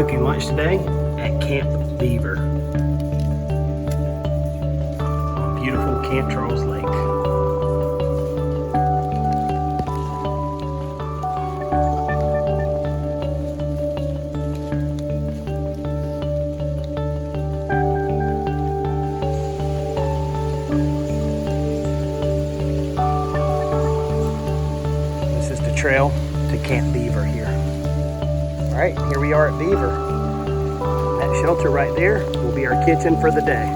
cooking lunch today at Camp Beaver on beautiful Camp Charles Lake. This is the trail to Camp Beaver here. All right, here we are at Beaver. That shelter right there will be our kitchen for the day.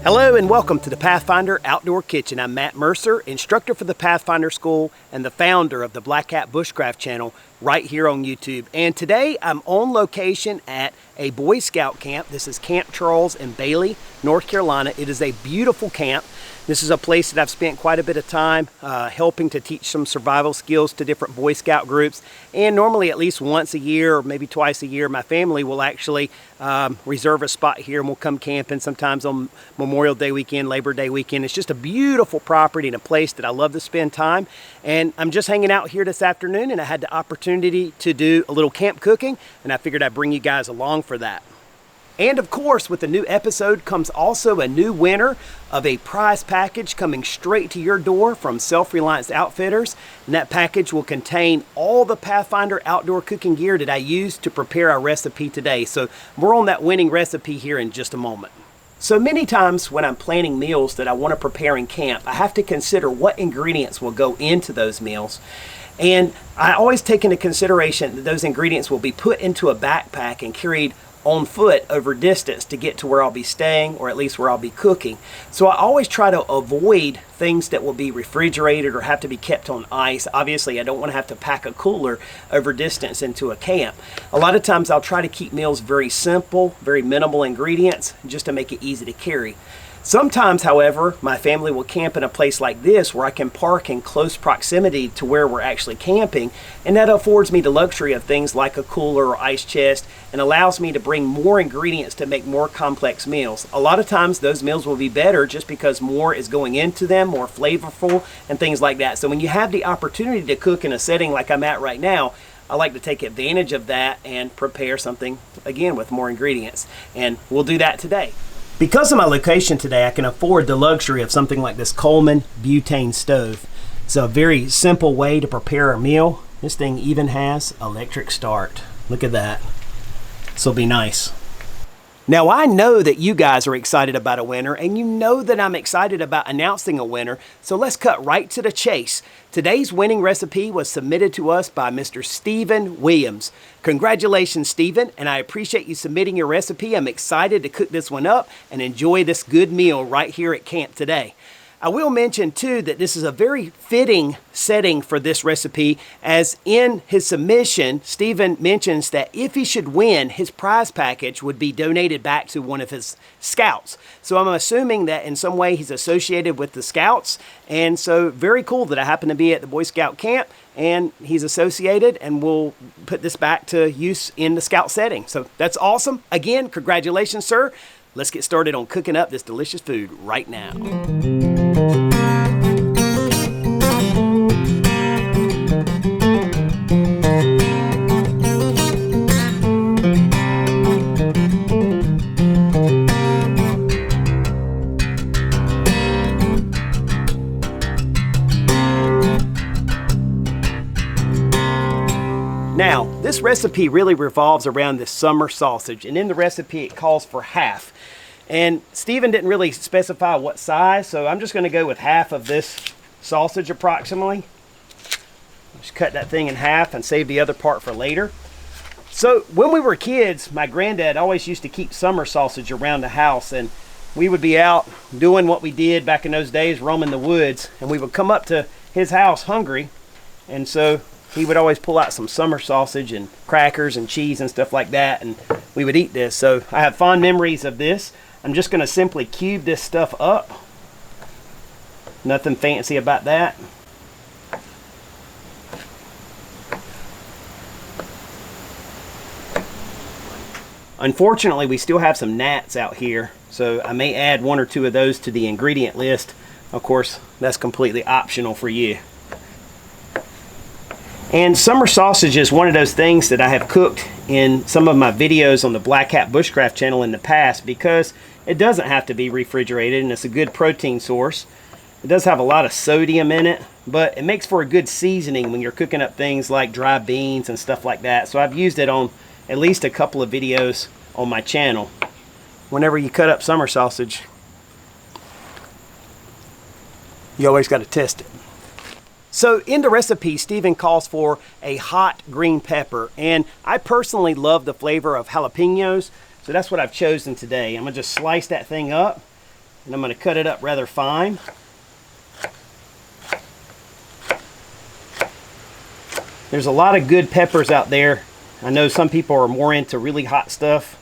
Hello and welcome to the Pathfinder Outdoor Kitchen. I'm Matt Mercer, instructor for the Pathfinder School and the founder of the Black Hat Bushcraft channel right here on YouTube. And today I'm on location at a Boy Scout camp. This is Camp Charles in Bailey, North Carolina. It is a beautiful camp. This is a place that I've spent quite a bit of time helping to teach some survival skills to different Boy Scout groups. And normally at least once a year or maybe twice a year, my family will actually reserve a spot here and we'll come camping sometimes on Memorial Day weekend, Labor Day weekend. It's just a beautiful property and a place that I love to spend time. And I'm just hanging out here this afternoon and I had the opportunity to do a little camp cooking and I figured I'd bring you guys along for that. And of course, with the new episode comes also a new winner of a prize package coming straight to your door from Reliance Outfitters. And that package will contain all the Pathfinder outdoor cooking gear that I used to prepare our recipe today. So we're on that winning recipe here in just a moment. So many times when I'm planning meals that I want to prepare in camp, I have to consider what ingredients will go into those meals. And I always take into consideration that those ingredients will be put into a backpack and carried on foot over distance to get to where I'll be staying or at least where I'll be cooking. So I always try to avoid things that will be refrigerated or have to be kept on ice. Obviously, I don't want to have to pack a cooler over distance into a camp. A lot of times I'll try to keep meals very simple, very minimal ingredients, just to make it easy to carry. Sometimes, however, my family will camp in a place like this where I can park in close proximity to where we're actually camping, and that affords me the luxury of things like a cooler or ice chest and allows me to bring more ingredients to make more complex meals. A lot of times those meals will be better just because more is going into them, more flavorful and things like that. So when you have the opportunity to cook in a setting like I'm at right now, I like to take advantage of that and prepare something, again, with more ingredients. And we'll do that today. Because of my location today, I can afford the luxury of something like this Coleman butane stove. It's a very simple way to prepare a meal. This thing even has electric start. Look at that. This will be nice. Now, I know that you guys are excited about a winner, and you know that I'm excited about announcing a winner, so let's cut right to the chase. Today's winning recipe was submitted to us by Mr. Stephen Williams. Congratulations, Stephen, and I appreciate you submitting your recipe. I'm excited to cook this one up and enjoy this good meal right here at camp today. I will mention too that this is a very fitting setting for this recipe, as in his submission, Stephen mentions that if he should win, his prize package would be donated back to one of his scouts. So I'm assuming that in some way he's associated with the scouts, and so very cool that I happen to be at the Boy Scout camp and he's associated, and we'll put this back to use in the scout setting. So that's awesome. Again, congratulations, sir. Let's get started on cooking up this delicious food right now. Now, this recipe really revolves around this summer sausage, and in the recipe it calls for half. And Stephen didn't really specify what size, so I'm just going to go with half of this sausage approximately. Just cut that thing in half and save the other part for later. So when we were kids, my granddad always used to keep summer sausage around the house, and we would be out doing what we did back in those days, roaming the woods, and we would come up to his house hungry, and so he would always pull out some summer sausage and crackers and cheese and stuff like that, and we would eat this. So I have fond memories of this. I'm just going to simply cube this stuff up. Nothing fancy about that. Unfortunately, we still have some gnats out here, so I may add one or two of those to the ingredient list. Of course, that's completely optional for you. And summer sausage is one of those things that I have cooked in some of my videos on the Black Hat Bushcraft channel in the past, because it doesn't have to be refrigerated and it's a good protein source. It does have a lot of sodium in it, but it makes for a good seasoning when you're cooking up things like dry beans and stuff like that. So I've used it on at least a couple of videos on my channel. Whenever you cut up summer sausage, you always got to test it. So in the recipe, Stephen calls for a hot green pepper, and I personally love the flavor of jalapenos, so that's what I've chosen today. I'm gonna just slice that thing up, and I'm gonna cut it up rather fine. There's a lot of good peppers out there. I know some people are more into really hot stuff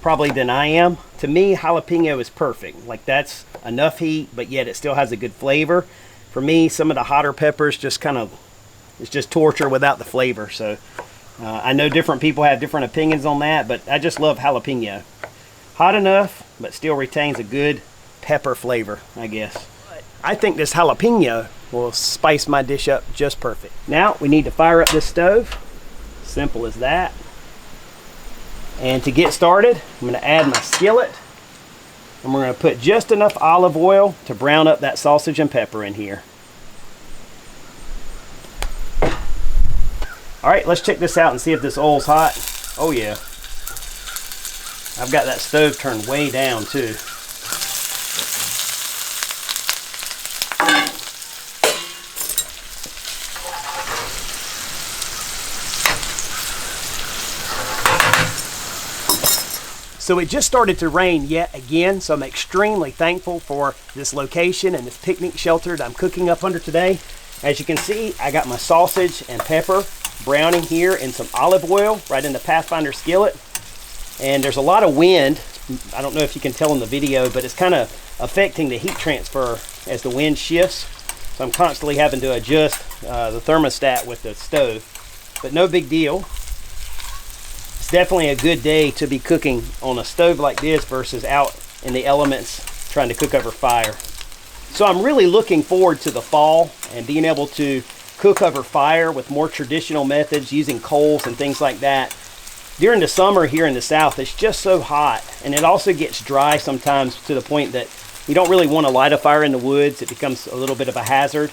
probably than I am. To me, jalapeno is perfect. Like, that's enough heat, but yet it still has a good flavor. For me, some of the hotter peppers just kind of, it's just torture without the flavor. So I know different people have different opinions on that, but I just love jalapeno. Hot enough, but still retains a good pepper flavor, I guess. I think this jalapeno will spice my dish up just perfect. Now we need to fire up this stove. Simple as that. And to get started, I'm going to add my skillet. And we're going to put just enough olive oil to brown up that sausage and pepper in here. All right, let's check this out and see if this oil's hot. Oh yeah. I've got that stove turned way down too. So it just started to rain yet again, so I'm extremely thankful for this location and this picnic shelter that I'm cooking up under today. As you can see, I got my sausage and pepper browning here in some olive oil right in the Pathfinder skillet. And there's a lot of wind. I don't know if you can tell in the video, but it's kind of affecting the heat transfer as the wind shifts. So I'm constantly having to adjust the thermostat with the stove, but no big deal. It's definitely a good day to be cooking on a stove like this versus out in the elements trying to cook over fire. So I'm really looking forward to the fall and being able to cook over fire with more traditional methods using coals and things like that. During the summer here in the South, it's just so hot, and it also gets dry sometimes to the point that you don't really want to light a fire in the woods. It becomes a little bit of a hazard,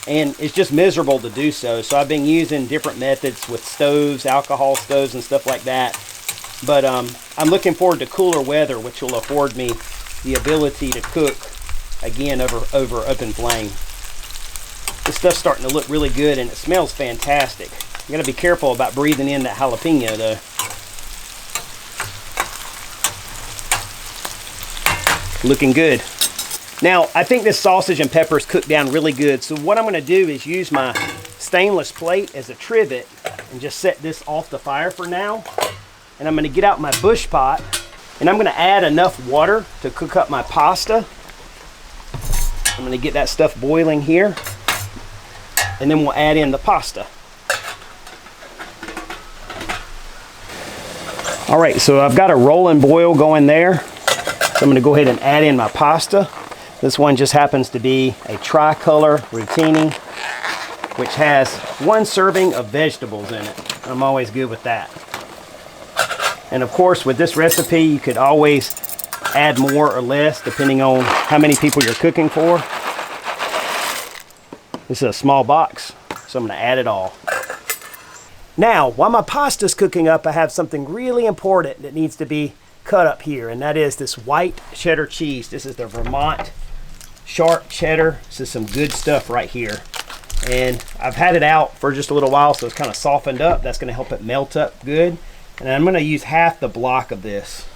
and it's just miserable to do so. So I've been using different methods with stoves, alcohol stoves and stuff like that. But I'm looking forward to cooler weather, which will afford me the ability to cook again over open flame. This stuff's starting to look really good, and it smells fantastic. You gotta be careful about breathing in that jalapeno though. Looking good. Now, I think this sausage and peppers cooked down really good, so what I'm going to do is use my stainless plate as a trivet and just set this off the fire for now. And I'm going to get out my bush pot, and I'm going to add enough water to cook up my pasta. I'm going to get that stuff boiling here, and then we'll add in the pasta. All right, so I've got a rolling boil going there. So I'm going to go ahead and add in my pasta. This one just happens to be a tricolor rotini, which has 1 serving of vegetables in it. I'm always good with that. And of course, with this recipe, you could always add more or less depending on how many people you're cooking for. This is a small box, so I'm going to add it all. Now, while my pasta's cooking up, I have something really important that needs to be cut up here, and that is this white cheddar cheese. This is the Vermont sharp cheddar. This is some good stuff right here, and I've had it out for just a little while, so it's kind of softened up. That's going to help it melt up good. And I'm going to use half the block of this.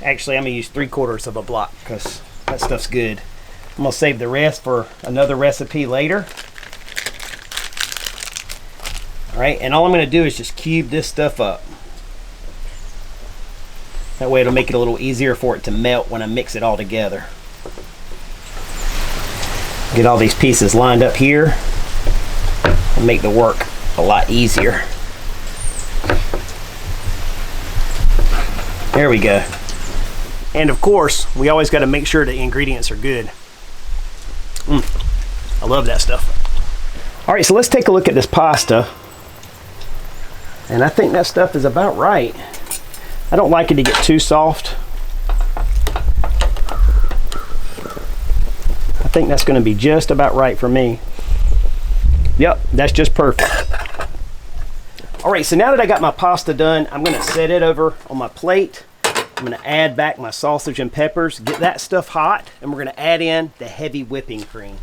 Actually, I'm going to use 3/4 of a block because that stuff's good. I'm going to save the rest for another recipe later. All right, and all I'm going to do is just cube this stuff up. That way it'll make it a little easier for it to melt when I mix it all together. Get all these pieces lined up here and make the work a lot easier. There we go. And of course, we always got to make sure the ingredients are good. I love that stuff. All right, so let's take a look at this pasta. And I think that stuff is about right. I don't like it to get too soft. I think that's going to be just about right for me. Yep, that's just perfect. All right, so now that I got my pasta done, I'm going to set it over on my plate. I'm going to add back my sausage and peppers, get that stuff hot, and we're going to add in the heavy whipping cream.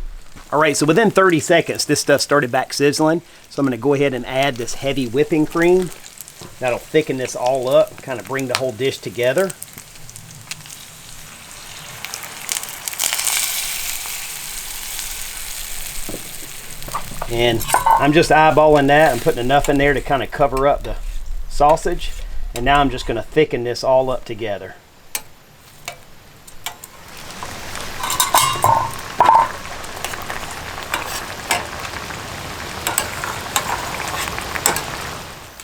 All right, so within 30 seconds, this stuff started back sizzling. So I'm going to go ahead and add this heavy whipping cream. That'll thicken this all up, kind of bring the whole dish together. And I'm just eyeballing that. I'm putting enough in there to kind of cover up the sausage. And now I'm just going to thicken this all up together.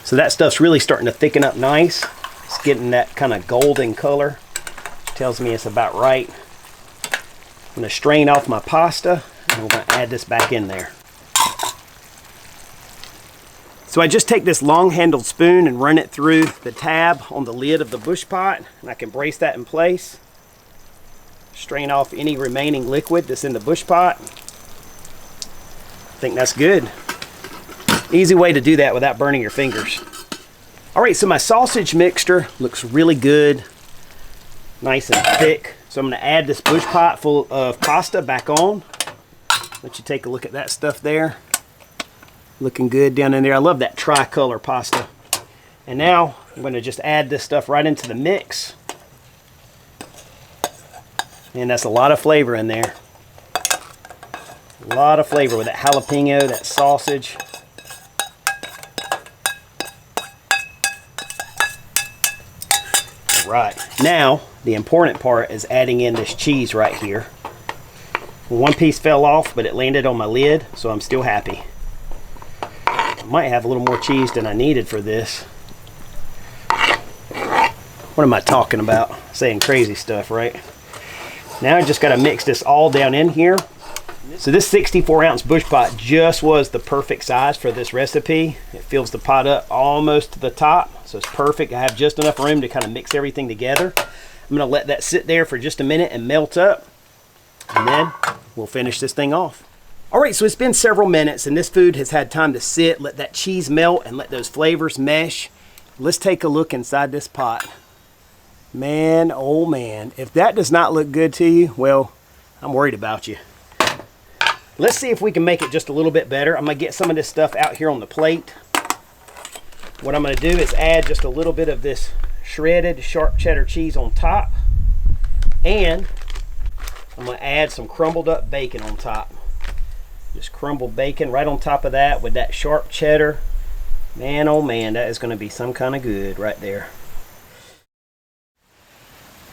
So that stuff's really starting to thicken up nice. It's getting that kind of golden color. Tells me it's about right. I'm going to strain off my pasta and we're going to add this back in there. So I just take this long-handled spoon and run it through the tab on the lid of the bush pot, and I can brace that in place. Strain off any remaining liquid that's in the bush pot. I think that's good. Easy way to do that without burning your fingers. All right, so my sausage mixture looks really good, nice and thick. So I'm going to add this bush pot full of pasta back on. Let you take a look at that stuff there. Looking good down in there. I love that tricolor pasta. And now I'm going to just add this stuff right into the mix. And that's a lot of flavor in there. A lot of flavor with that jalapeno, that sausage. All right. Now, the important part is adding in this cheese right here. One piece fell off, but it landed on my lid, so I'm still happy. Might have a little more cheese than I needed for this. What am I talking about? Saying crazy stuff, right? Now I just got to mix this all down in here. So this 64-ounce bush pot just was the perfect size for this recipe. It fills the pot up almost to the top, so it's perfect. I have just enough room to kind of mix everything together. I'm going to let that sit there for just a minute and melt up, and then we'll finish this thing off. All right, so it's been several minutes and this food has had time to sit, let that cheese melt and let those flavors mesh. Let's take a look inside this pot. Man, oh man, if that does not look good to you, well, I'm worried about you. Let's see if we can make it just a little bit better. I'm gonna get some of this stuff out here on the plate. What I'm gonna do is add just a little bit of this shredded sharp cheddar cheese on top. And I'm gonna add some crumbled up bacon on top. Just crumbled bacon right on top of that with that sharp cheddar. Man, oh man, that is going to be some kind of good right there.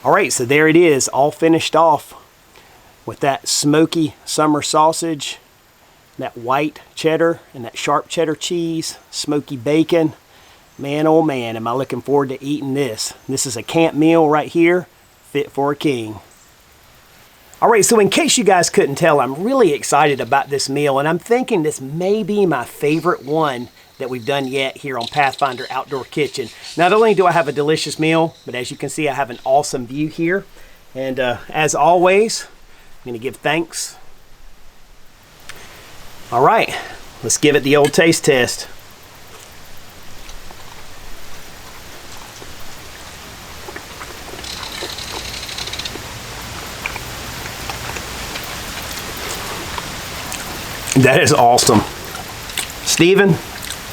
All right, so there it is, all finished off with that smoky summer sausage, that white cheddar, and that sharp cheddar cheese, smoky bacon. Man, oh man, am I looking forward to eating this. This is a camp meal right here, fit for a king. All right, so in case you guys couldn't tell, I'm really excited about this meal, and I'm thinking this may be my favorite one that we've done yet here on Pathfinder Outdoor Kitchen. Not only do I have a delicious meal, but as you can see, I have an awesome view here. And as always, I'm gonna give thanks. All right, let's give it the old taste test. That is awesome. Steven,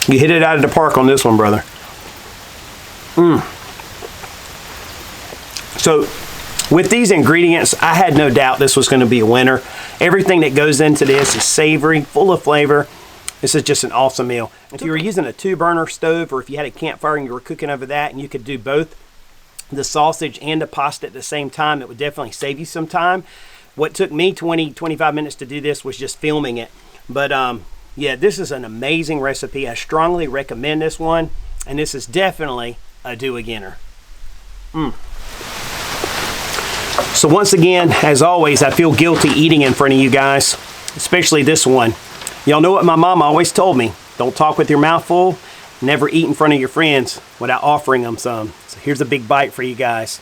you hit it out of the park on this one, brother. So with these ingredients, I had no doubt this was going to be a winner. Everything that goes into this is savory, full of flavor. This is just an awesome meal. If you were using a 2-burner stove, or if you had a campfire and you were cooking over that and you could do both the sausage and the pasta at the same time, it would definitely save you some time. What took me 20-25 minutes to do this was just filming it. But yeah, this is an amazing recipe. I strongly recommend this one, and this is definitely a do-againer. So once again, as always, I feel guilty eating in front of you guys, especially this one. Y'all know what my mom always told me. Don't talk with your mouth full. Never eat in front of your friends without offering them some. So here's a big bite for you guys.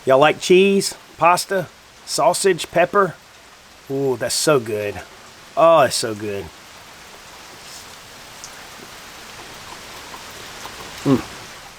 Y'all like cheese, pasta, sausage, pepper? Ooh, that's so good. Oh, that's so good.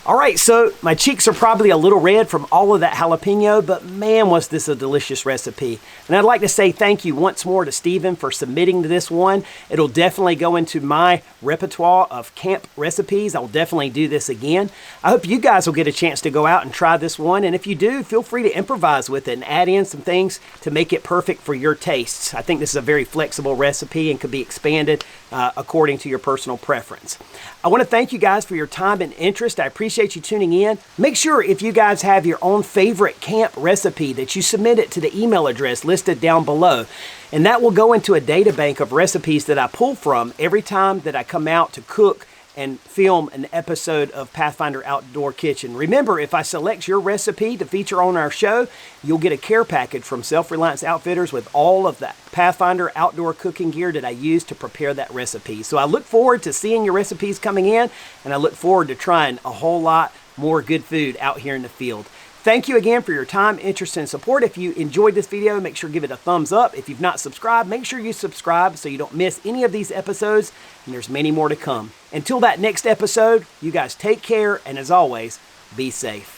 All right, so my cheeks are probably a little red from all of that jalapeno, but man, was this a delicious recipe. And I'd like to say thank you once more to Stephen for submitting to this one. It'll definitely go into my repertoire of camp recipes. I'll definitely do this again. I hope you guys will get a chance to go out and try this one. And if you do, feel free to improvise with it and add in some things to make it perfect for your tastes. I think this is a very flexible recipe and could be expanded according to your personal preference. I want to thank you guys for your time and interest. I appreciate you tuning in. Make sure if you guys have your own favorite camp recipe that you submit it to the email address listed down below. And that will go into a data bank of recipes that I pull from every time that I come out to cook and film an episode of Pathfinder Outdoor Kitchen. Remember, if I select your recipe to feature on our show, you'll get a care package from Reliance Outfitters with all of the Pathfinder outdoor cooking gear that I use to prepare that recipe. So I look forward to seeing your recipes coming in, and I look forward to trying a whole lot more good food out here in the field. Thank you again for your time, interest, and support. If you enjoyed this video, make sure to give it a thumbs up. If you've not subscribed, make sure you subscribe so you don't miss any of these episodes, and there's many more to come. Until that next episode, you guys take care, and as always, be safe.